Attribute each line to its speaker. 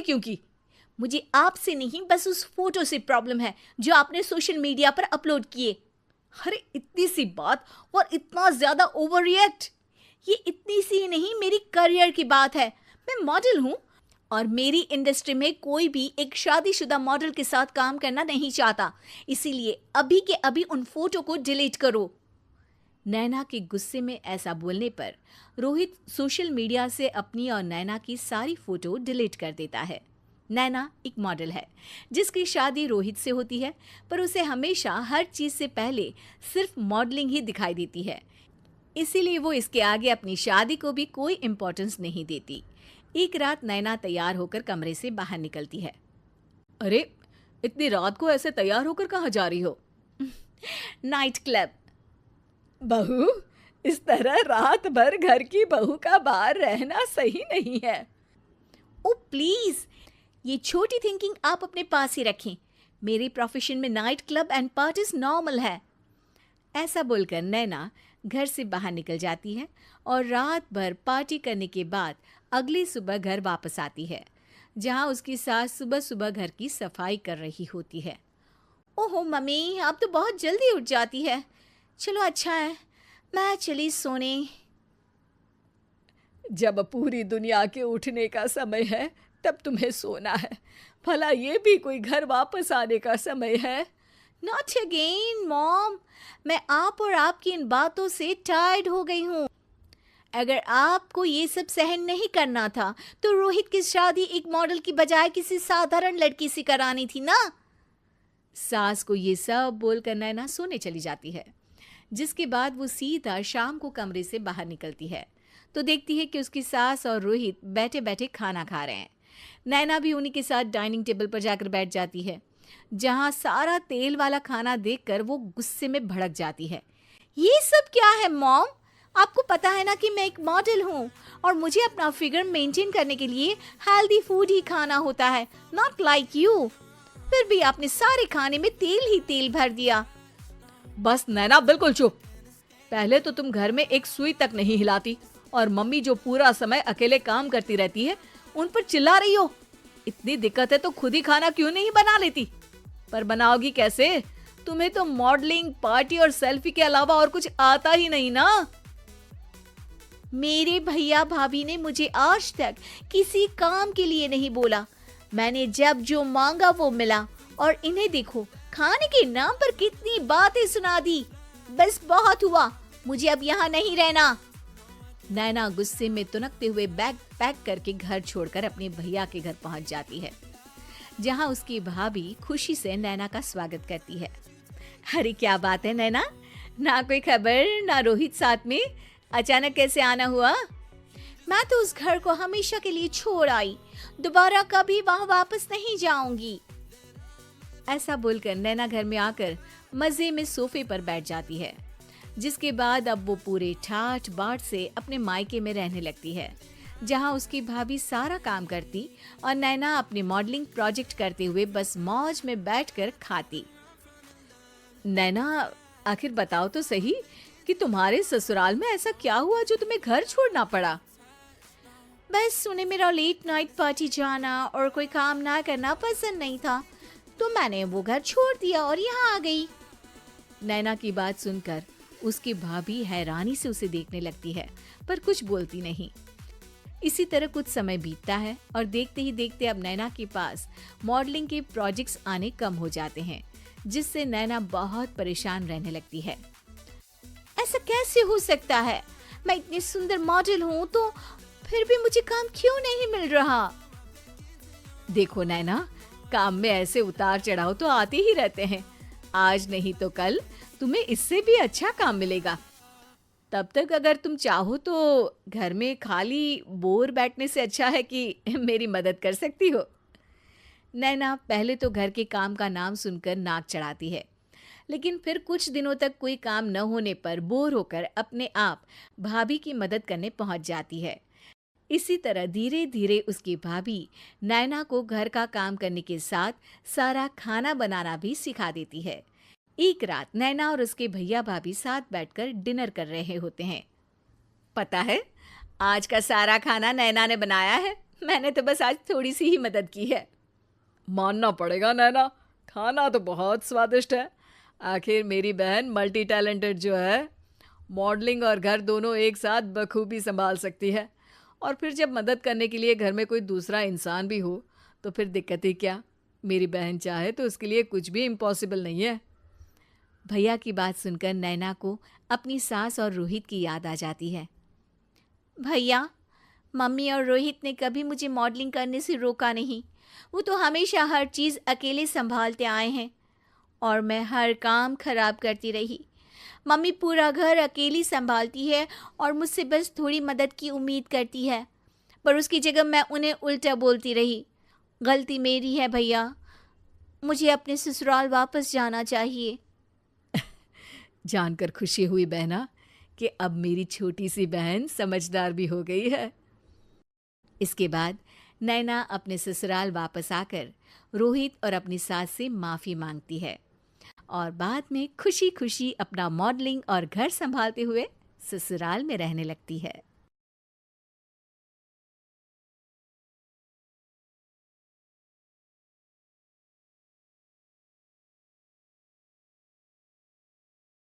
Speaker 1: चोरी क्यों की?
Speaker 2: मुझे आपसे नहीं, बस उस फोटो से प्रॉब्लम है जो आपने सोशल मीडिया पर अपलोड किए।
Speaker 1: अरे इतनी सी बात और इतना ज्यादा ओवर रिएक्ट?
Speaker 2: ये इतनी सी नहीं, मेरी करियर की बात है। मैं मॉडल हूँ और मेरी इंडस्ट्री में कोई भी एक शादीशुदा मॉडल के साथ काम करना नहीं चाहता। इसीलिए अभी के अभी उन फोटो को डिलीट करो।
Speaker 1: नैना के गुस्से में ऐसा बोलने पर रोहित सोशल मीडिया से अपनी और नैना की सारी फोटो डिलीट कर देता है। नैना एक मॉडल है जिसकी शादी रोहित से होती है, पर उसे हमेशा हर चीज से पहले सिर्फ मॉडलिंग ही दिखाई देती है। इसीलिए वो इसके आगे अपनी शादी को भी कोई इम्पोर्टेंस नहीं देती। एक रात नैना तैयार होकर कमरे से बाहर निकलती है। अरे इतनी रात को ऐसे तैयार होकर कहाँ जा रही हो?
Speaker 2: Night club.
Speaker 1: बहू, इस तरह रात भर घर की बहू का बाहर रहना सही नहीं है।
Speaker 2: ओ प्लीज, ये छोटी थिंकिंग आप अपने पास ही रखें। मेरे प्रोफेशन में night club and parties normal है।
Speaker 1: ऐसा बोलकर नैना घर से बाहर निकल जाती है और रात भर पार्टी करने के बाद अगली सुबह घर वापस आती है, जहां उसकी सास सुबह सुबह घर की सफाई कर रही होती है।
Speaker 2: ओहो मम्मी, आप तो बहुत जल्दी उठ जाती है। चलो अच्छा है, मैं चली सोने।
Speaker 1: जब पूरी दुनिया के उठने का समय है तब तुम्हें सोना है। भला ये भी कोई घर वापस आने का समय है?
Speaker 2: नॉट अगेन मॉम, मैं आप और आपकी इन बातों से टायर्ड हो गई हूँ। अगर आपको ये सब सहन नहीं करना था तो रोहित की शादी एक मॉडल की बजाय किसी साधारण लड़की से करानी थी ना।
Speaker 1: सास को ये सब बोलकर नैना सोने चली जाती है, जिसके बाद वो सीधा शाम को कमरे से बाहर निकलती है तो देखती है कि उसकी सास और रोहित बैठे बैठे खाना खा रहे हैं। नैना भी उन्हीं के साथ डाइनिंग टेबल पर जाकर बैठ जाती है, जहां सारा तेल वाला खाना देखकर वो गुस्से में भड़क जाती है।
Speaker 2: ये सब क्या है मॉम? आपको पता है ना कि मैं एक मॉडल हूँ और मुझे अपना फिगर मेंटेन करने के लिए हेल्दी फूड ही खाना होता है, नॉट लाइक यू। फिर भी आपने सारे खाने में तेल ही तेल भर दिया।
Speaker 1: बस नैना बिल्कुल चुप। पहले तो तुम घर में एक सुई तक नहीं हिलाती और मम्मी जो पूरा समय अकेले काम करती रहती है उन पर चिल्ला रही हो। इतनी दिक्कत है तो खुद ही खाना क्यों नहीं बना लेती? पर बनाओगी कैसे? तुम्हें तो मॉडलिंग, पार्टी और सेल्फी के अलावा और कुछ आता ही नहीं ना।
Speaker 2: मेरे भैया भाभी ने मुझे आज तक किसी काम के लिए नहीं बोला। मैंने जब जो मांगा वो मिला और इन्हें देखो, खाने के नाम पर कितनी बातें सुना दी। बस बहुत हुआ, मुझे अब यहाँ नहीं रहना।
Speaker 1: नैना गुस्से में तुनकते हुए बैग पैक करके घर छोड़कर अपने भैया के घर पहुंच जाती है, जहां उसकी भाभी खुशी से नैना का स्वागत करती है। अरे क्या बात है नैना, ना कोई खबर ना रोहित साथ में, अचानक कैसे आना हुआ?
Speaker 2: मैं तो उस घर को हमेशा के लिए छोड़ आई, दोबारा कभी वहां वापस नहीं जाऊंगी।
Speaker 1: ऐसा बोलकर नैना घर में आकर मजे में सोफे पर बैठ जाती है, जिसके बाद अब वो पूरे ठाठ बाट से अपने मायके में रहने लगती है, जहां उसकी भाभी सारा काम करती और नैना अपने मॉडलिंग प्रोजेक्ट करते हुए बस मौज में बैठकर खाती। नैना, आखिर बताओ तो सही कि तुम्हारे ससुराल में ऐसा क्या हुआ जो तुम्हें घर छोड़ना पड़ा?
Speaker 2: बस उन्हें मेरा लेट नाइट पार्टी जाना और कोई काम ना करना पसंद नहीं था, तो मैंने वो घर छोड़ दिया और यहाँ आ गई।
Speaker 1: नैना की बात सुनकर उसकी भाभी हैरानी से उसे देखने लगती है, पर कुछ बोलती नहीं। इसी तरह कुछ समय बीतता है और देखते ही देखते अब नैना के पास मॉडलिंग के प्रोजेक्ट्स आने कम हो जाते हैं, जिससे नैना बहुत परेशान रहने लगती है।
Speaker 2: ऐसा कैसे हो सकता है? मैं इतनी सुंदर मॉडल हूँ तो फिर भी मुझे काम क्यों नहीं मिल रहा?
Speaker 1: देखो नैना, काम में ऐसे उतार चढ़ाव तो आते ही रहते हैं। आज नहीं तो कल तुम्हें इससे भी अच्छा काम मिलेगा। तब तक अगर तुम चाहो तो घर में खाली बोर बैठने से अच्छा है कि मेरी मदद कर सकती हो। नैना पहले तो घर के काम का नाम सुनकर नाक चढ़ाती है, लेकिन फिर कुछ दिनों तक कोई काम न होने पर बोर होकर अपने आप भाभी की मदद करने पहुंच जाती है। इसी तरह धीरे धीरे उसकी भाभी नैना को घर का काम करने के साथ सारा खाना बनाना भी सिखा देती है। एक रात नैना और उसके भैया भाभी साथ बैठकर डिनर कर रहे होते हैं। पता है, आज का सारा खाना नैना ने बनाया है। मैंने तो बस आज थोड़ी सी ही मदद की है। मानना पड़ेगा नैना, खाना तो बहुत स्वादिष्ट है। आखिर मेरी बहन मल्टी टैलेंटेड जो है, मॉडलिंग और घर दोनों एक साथ बखूबी संभाल सकती है। और फिर जब मदद करने के लिए घर में कोई दूसरा इंसान भी हो तो फिर दिक्कत ही क्या। मेरी बहन चाहे तो उसके लिए कुछ भी इम्पॉसिबल नहीं है। भैया की बात सुनकर नैना को अपनी सास और रोहित की याद आ जाती है।
Speaker 2: भैया, मम्मी और रोहित ने कभी मुझे मॉडलिंग करने से रोका नहीं। वो तो हमेशा हर चीज़ अकेले संभालते आए हैं और मैं हर काम खराब करती रही। मम्मी पूरा घर अकेली संभालती है और मुझसे बस थोड़ी मदद की उम्मीद करती है, पर उसकी जगह मैं उन्हें उल्टा बोलती रही। गलती मेरी है भैया, मुझे अपने ससुराल वापस जाना चाहिए।
Speaker 1: जानकर खुशी हुई बहना कि अब मेरी छोटी सी बहन समझदार भी हो गई है। इसके बाद नैना अपने ससुराल वापस आकर रोहित और अपनी सास से माफ़ी मांगती है और बाद में खुशी खुशी अपना मॉडलिंग और घर संभालते हुए ससुराल में रहने लगती है।